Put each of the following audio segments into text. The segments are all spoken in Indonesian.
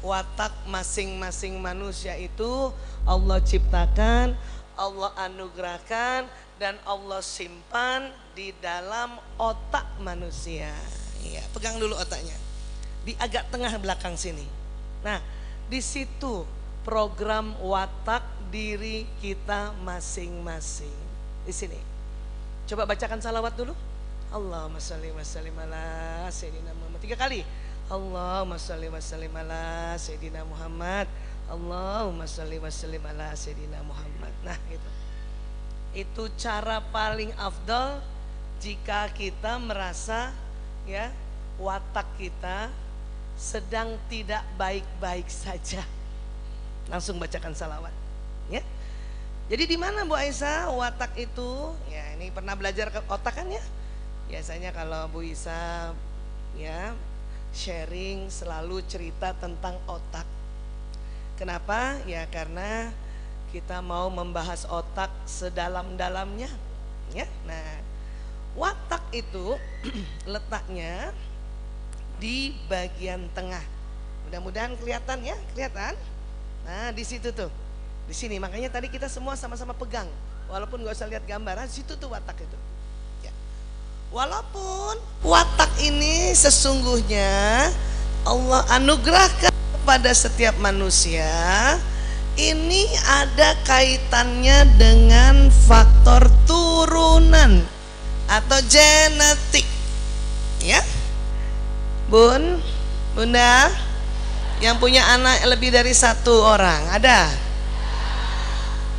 watak masing-masing manusia itu Allah ciptakan, Allah anugerahkan, dan Allah simpan di dalam otak manusia. Iya, pegang dulu otaknya. Di agak tengah belakang sini. Nah, di situ program watak diri kita masing-masing. Di sini. Coba bacakan salawat dulu. Allahumma sholli wa sallim ala sayyidina Muhammad 3 kali. Allahumma sholli wa sallim ala sayyidina Muhammad. Allahumma sholli wa sallim ala sayyidina Muhammad. Nah, itu cara paling afdal jika kita merasa ya watak kita sedang tidak baik-baik saja. Langsung bacakan salawat ya. Jadi di mana Bu Aisyah watak itu? Ya, ini pernah belajar ke otak kan ya? Biasanya kalau Bu Isa ya sharing selalu cerita tentang otak. Kenapa? Ya karena kita mau membahas otak sedalam-dalamnya ya. Nah, watak itu letaknya di bagian tengah. Mudah-mudahan kelihatan ya, kelihatan. Nah, di situ tuh. Di sini makanya tadi kita semua sama-sama pegang. Walaupun nggak usah lihat gambaran, situ tuh watak itu. Walaupun watak ini sesungguhnya Allah anugerahkan kepada setiap manusia, ini ada kaitannya dengan faktor turunan atau genetik. Ya, Bun, Bunda, yang punya anak lebih dari 1 orang, ada?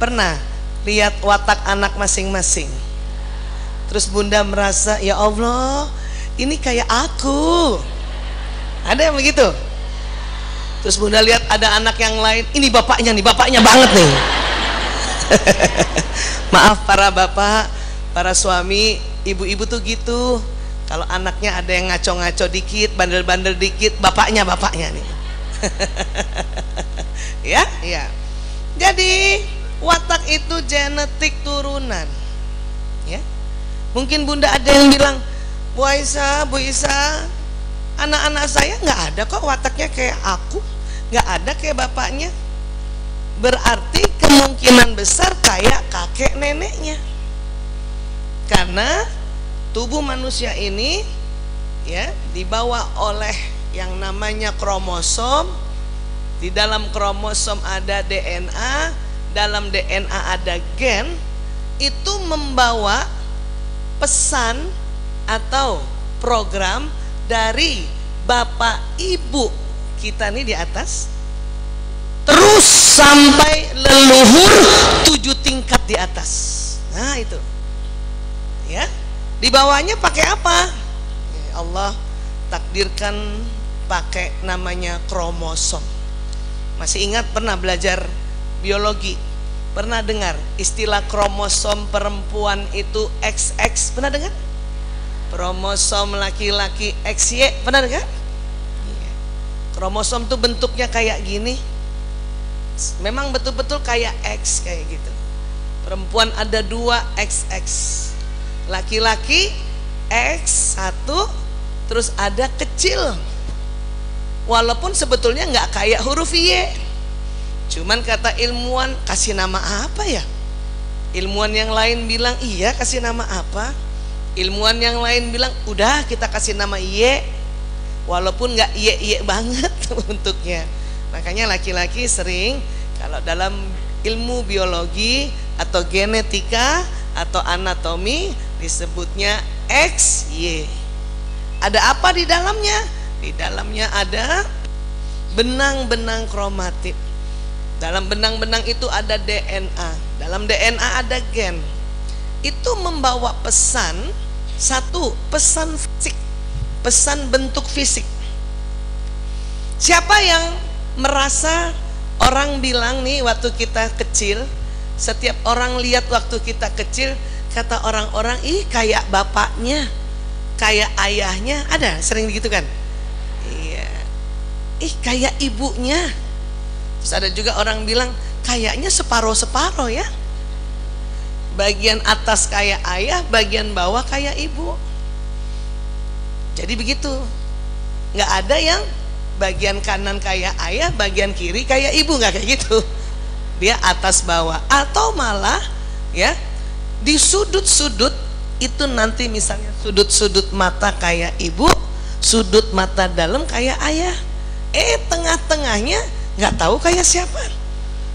Pernah lihat watak anak masing-masing? Terus Bunda merasa, ya Allah, ini kayak aku. Ada yang begitu? Terus Bunda lihat ada anak yang lain, ini bapaknya nih, bapaknya banget nih. Maaf para bapak, para suami, ibu-ibu tuh gitu. Kalau anaknya ada yang ngaco-ngaco dikit, bandel-bandel dikit, bapaknya nih. Ya, ya. Jadi watak itu genetik turunan. Ya. Mungkin Bunda ada yang bilang, Bu Aisyah, Bu Isa, anak-anak saya nggak ada kok wataknya kayak aku, nggak ada kayak bapaknya. Berarti kemungkinan besar kayak kakek neneknya. Karena tubuh manusia ini ya dibawa oleh yang namanya kromosom. Di dalam kromosom ada DNA, dalam DNA ada gen, itu membawa pesan atau program dari bapak ibu kita nih di atas terus sampai leluhur 7 tingkat di atas. Nah itu ya, di bawahnya pakai apa? Allah takdirkan pakai namanya kromosom. Masih ingat pernah belajar biologi? Pernah dengar istilah kromosom perempuan itu XX? Pernah dengar? Kromosom laki-laki XY? Pernah dengar? Kromosom tuh bentuknya kayak gini. Memang betul-betul kayak X kayak gitu. Perempuan ada 2 XX. Laki-laki X1, terus ada kecil. Walaupun sebetulnya nggak kayak huruf Y. Cuman kata ilmuwan, kasih nama apa ya? Ilmuwan yang lain bilang iya kasih nama apa? Ilmuwan yang lain bilang udah kita kasih nama Y, walaupun nggak Y banget bentuknya. Makanya laki-laki sering kalau dalam ilmu biologi atau genetika atau anatomi disebutnya XY. Ada apa di dalamnya? Di dalamnya ada benang-benang kromatit. Dalam benang-benang itu ada DNA. Dalam DNA ada gen. Itu membawa pesan, satu, pesan fisik, pesan bentuk fisik. Siapa yang merasa orang bilang nih waktu kita kecil, setiap orang lihat waktu kita kecil, kata orang-orang, ih kayak bapaknya, kayak ayahnya, ada sering begitu kan? Iya. Ih kayak ibunya. Terus ada juga orang bilang kayaknya separoh-separoh ya. Bagian atas kayak ayah, bagian bawah kayak ibu. Jadi begitu. Nggak ada yang bagian kanan kayak ayah, bagian kiri kayak ibu, nggak kayak gitu. Dia atas bawah, atau malah ya di sudut-sudut itu nanti misalnya sudut-sudut mata kayak ibu, sudut mata dalam kayak ayah, tengah-tengahnya nggak tahu kayak siapa.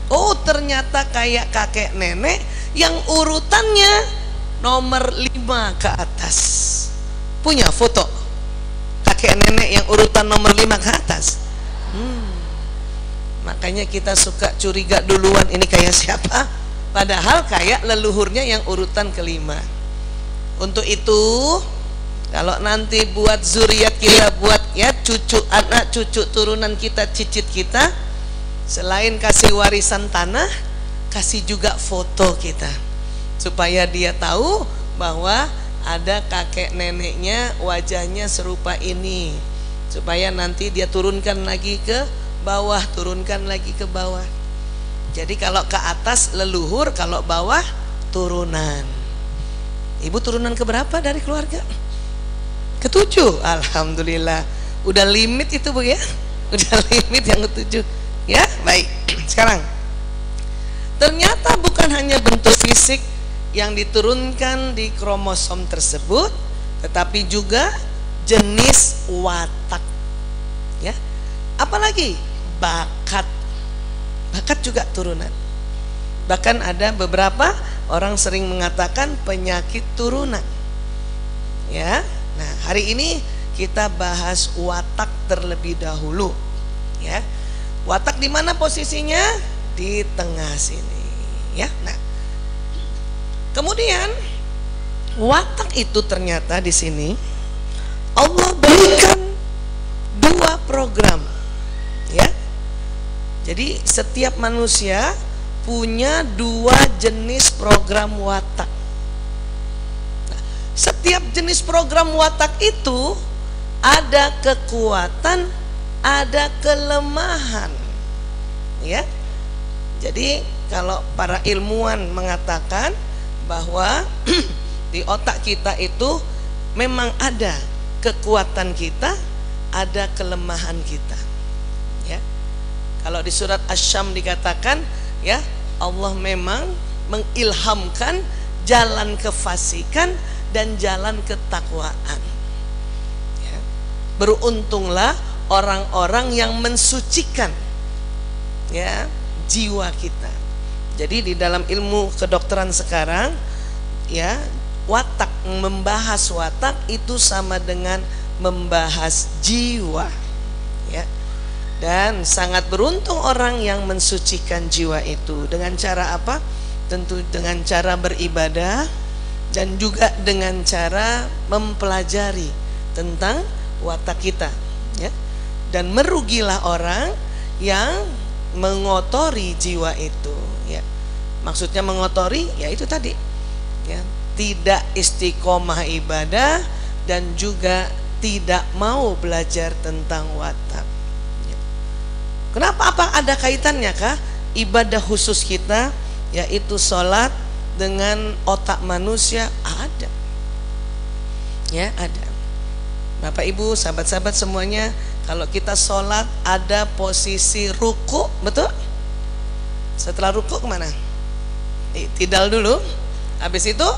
Oh ternyata kayak kakek nenek yang urutannya nomor 5 ke atas. Punya foto kakek nenek yang urutan nomor 5 ke atas? Makanya kita suka curiga duluan, ini kayak siapa, padahal kayak leluhurnya yang urutan kelima. Untuk itu kalau nanti buat zuriat kita, buat ya cucu, anak cucu turunan kita, cicit kita, selain kasih warisan tanah, kasih juga foto kita, supaya dia tahu bahwa ada kakek neneknya wajahnya serupa ini, supaya nanti dia turunkan lagi ke bawah, turunkan lagi ke bawah. Jadi kalau ke atas leluhur, kalau bawah turunan. Ibu turunan keberapa dari keluarga? Ke-7. Alhamdulillah. Udah limit itu Bu ya. Udah limit yang ke-7. Ya, baik. Sekarang ternyata bukan hanya bentuk fisik yang diturunkan di kromosom tersebut, tetapi juga jenis watak. Ya. Apalagi bakat. Bakat juga turunan. Bahkan ada beberapa orang sering mengatakan penyakit turunan. Ya. Nah, hari ini kita bahas watak terlebih dahulu. Ya. Watak di mana posisinya? Di tengah sini. Ya. Nah, kemudian watak itu ternyata di sini Allah berikan 2 program. Ya. Jadi setiap manusia punya 2 jenis program watak. Nah, setiap jenis program watak itu ada kekuatan, ada kelemahan. Ya. Jadi kalau para ilmuwan mengatakan bahwa di otak kita itu memang ada kekuatan kita, ada kelemahan kita. Ya. Kalau di surat Asy-Syams dikatakan, ya, Allah memang mengilhamkan jalan kefasikan dan jalan ketakwaan. Ya. Beruntunglah orang-orang yang mensucikan, ya, jiwa kita. Jadi di dalam ilmu kedokteran sekarang, ya, watak, membahas watak itu sama dengan membahas jiwa. Ya. Dan sangat beruntung orang yang mensucikan jiwa itu. Dengan cara apa? Tentu dengan cara beribadah dan juga dengan cara mempelajari tentang watak kita. Ya. Dan merugilah orang yang mengotori jiwa itu. Ya. Maksudnya mengotori, ya itu tadi. Ya. Tidak istiqomah ibadah dan juga tidak mau belajar tentang watak. Kenapa? Apa ada kaitannya kah ibadah khusus kita, yaitu sholat, dengan otak manusia? Ada. Ya, ada. Bapak Ibu, sahabat-sahabat semuanya, kalau kita sholat ada posisi ruku, betul? Setelah ruku kemana? Tidal dulu. Habis itu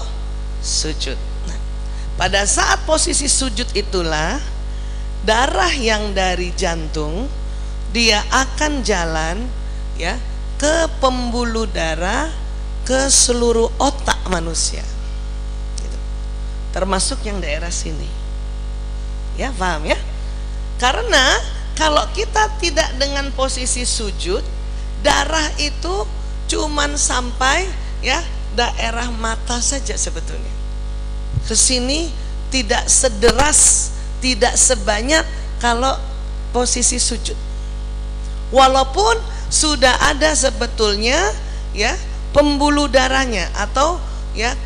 sujud. Nah, pada saat posisi sujud itulah darah yang dari jantung dia akan jalan, ya, ke pembuluh darah, ke seluruh otak manusia, gitu. Termasuk yang daerah sini. Ya, paham ya? Karena kalau kita tidak dengan posisi sujud, darah itu cuman sampai, ya, daerah mata saja sebetulnya. Kesini tidak sederas, tidak sebanyak kalau posisi sujud. Walaupun sudah ada sebetulnya, ya, pembuluh darahnya, atau ya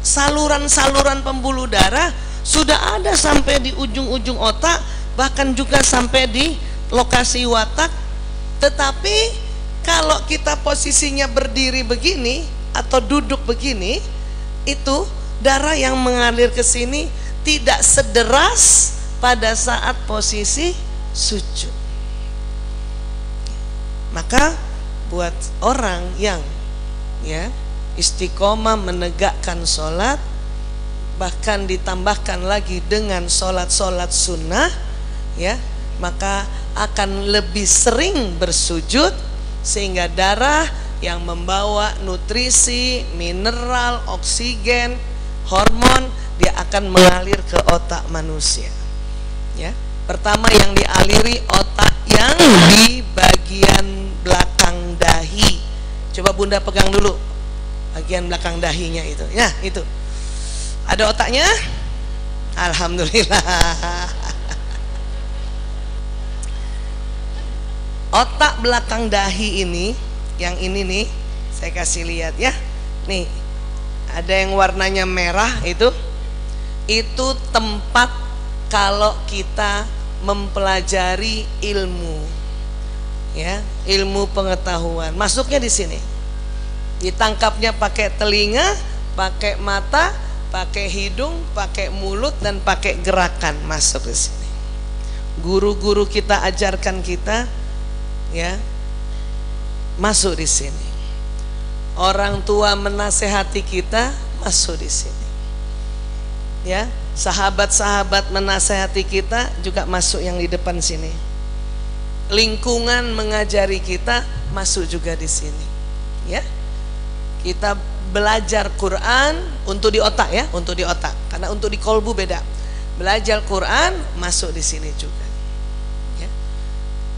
saluran-saluran pembuluh darah sudah ada sampai di ujung-ujung otak, bahkan juga sampai di lokasi watak. Tetapi kalau kita posisinya berdiri begini atau duduk begini, itu darah yang mengalir ke sini tidak sederas pada saat posisi sujud. Maka buat orang yang ya istiqomah menegakkan sholat, bahkan ditambahkan lagi dengan sholat-sholat sunnah, ya, maka akan lebih sering bersujud, sehingga darah yang membawa nutrisi, mineral, oksigen, hormon, dia akan mengalir ke otak manusia. Ya, pertama yang dialiri otak yang di bagian belakang dahi. Coba Bunda pegang dulu bagian belakang dahinya itu. Ya, itu. Ada otaknya? Alhamdulillah. Otak belakang dahi ini, yang ini nih, saya kasih lihat ya. Nih, ada yang warnanya merah itu tempat kalau kita mempelajari ilmu, ya, ilmu pengetahuan. Masuknya di sini. Ditangkapnya pakai telinga, pakai mata, pakai hidung, pakai mulut, dan pakai gerakan masuk di sini. Guru-guru kita ajarkan kita, ya, masuk di sini. Orang tua menasehati kita, masuk di sini. Ya, sahabat-sahabat menasehati kita juga masuk yang di depan sini. Lingkungan mengajari kita masuk juga di sini. Ya, kita belajar Quran untuk di otak ya, untuk di otak. Karena untuk di kolbu beda. Belajar Quran masuk di sini juga. Ya.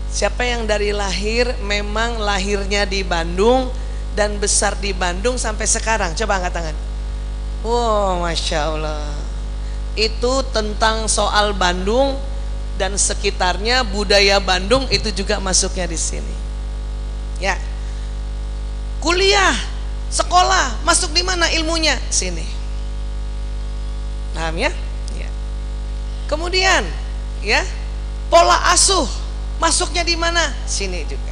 Siapa yang dari lahir memang lahirnya di Bandung dan besar di Bandung sampai sekarang? Coba angkat tangan. Wow, Masya Allah. Itu tentang soal Bandung dan sekitarnya, budaya Bandung itu juga masuknya di sini. Ya. Kuliah, sekolah, masuk di mana ilmunya? Sini. Paham ya? Ya. Kemudian, ya, pola asuh masuknya di mana? Sini juga.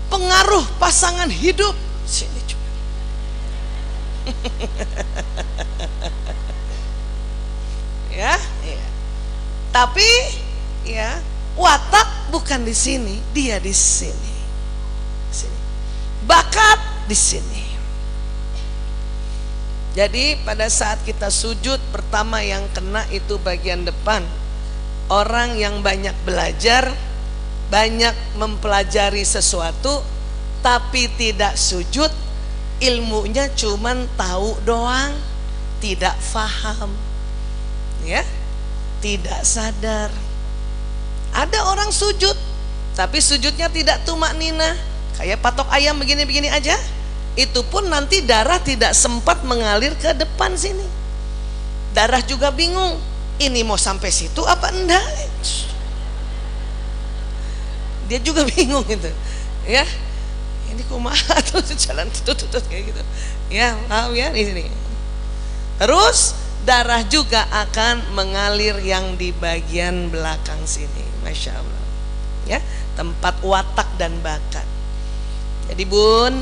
Pengaruh pasangan hidup, sini juga. Ya, ya. Tapi ya, watak bukan di sini, dia di sini. Sini. Bakat di sini. Jadi pada saat kita sujud, pertama yang kena itu bagian depan. Orang yang banyak belajar, banyak mempelajari sesuatu, tapi tidak sujud, ilmunya cuman tahu doang, tidak faham, ya, tidak sadar. Ada orang sujud, tapi sujudnya tidak tumakninah, kayak patok ayam begini-begini aja. Itu pun nanti darah tidak sempat mengalir ke depan sini. Darah juga bingung, ini mau sampai situ apa enggak? Dia juga bingung gitu, ya. Ini kumaha tuh jalan tutut kayak gitu, ya, paham ya di sini. Terus darah juga akan mengalir yang di bagian belakang sini, Masya Allah, ya, tempat watak dan bakat. Jadi Bun,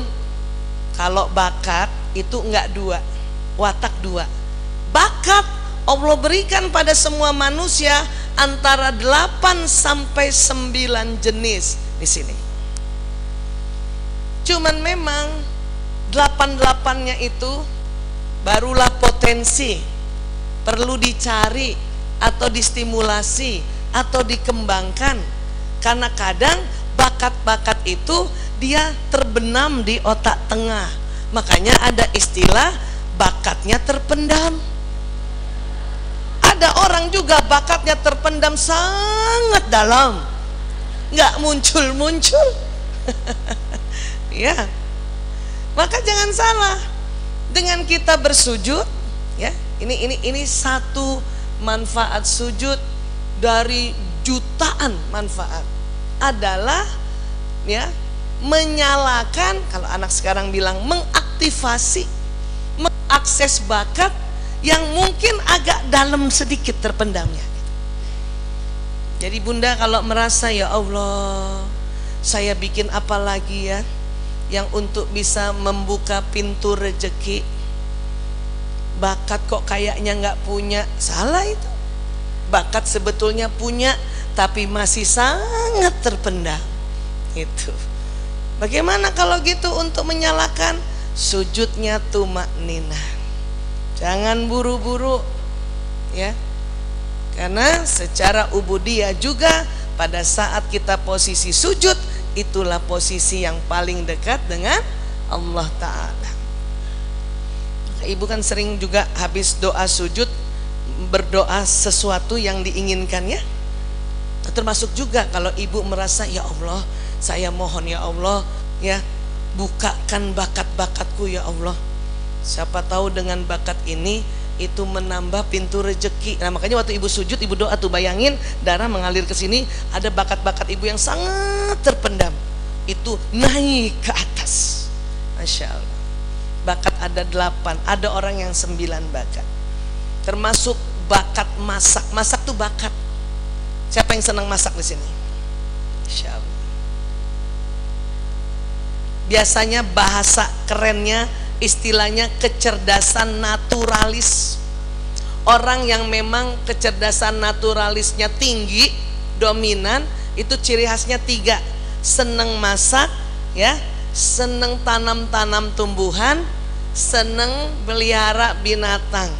kalau bakat itu enggak dua, watak dua. Bakat Allah berikan pada semua manusia antara 8 sampai 9 jenis di sini. Cuman memang 8-8-nya itu barulah potensi, perlu dicari atau distimulasi atau dikembangkan. Karena kadang bakat-bakat itu dia terbenam di otak tengah. Makanya ada istilah bakatnya terpendam. Ada orang juga bakatnya terpendam sangat dalam, nggak muncul-muncul. Ya, maka jangan salah dengan kita bersujud, ya. Ini satu manfaat sujud dari jutaan manfaat adalah, ya, menyalakan, kalau anak sekarang bilang mengaktifasi, mengakses bakat yang mungkin agak dalam sedikit terpendamnya. Jadi Bunda kalau merasa, ya Allah, saya bikin apa lagi ya yang untuk bisa membuka pintu rezeki, bakat kok kayaknya nggak punya. Salah itu. Bakat sebetulnya punya, tapi masih sangat terpendam. Itu. Bagaimana kalau gitu untuk menyalakan? Sujudnya tumakninah. Jangan buru-buru ya. Karena secara ubudiyah juga pada saat kita posisi sujud, itulah posisi yang paling dekat dengan Allah Ta'ala. Ibu kan sering juga habis doa sujud berdoa sesuatu yang diinginkannya. Termasuk juga kalau ibu merasa, ya Allah, saya mohon ya Allah, ya bukakan bakat-bakatku ya Allah. Siapa tahu dengan bakat ini itu menambah pintu rezeki. Nah makanya waktu ibu sujud, ibu doa tuh, bayangin darah mengalir ke sini, ada bakat-bakat ibu yang sangat terpendam, itu naik ke atas. Masya Allah. Bakat ada 8, ada orang yang 9 bakat. Termasuk bakat masak. Masak tuh bakat. Siapa yang senang masak di sini? Masya Allah. Biasanya bahasa kerennya, istilahnya kecerdasan naturalis. Orang yang memang kecerdasan naturalisnya tinggi, dominan, itu ciri khasnya 3. Seneng masak, ya, seneng tanam-tanam tumbuhan, seneng pelihara binatang.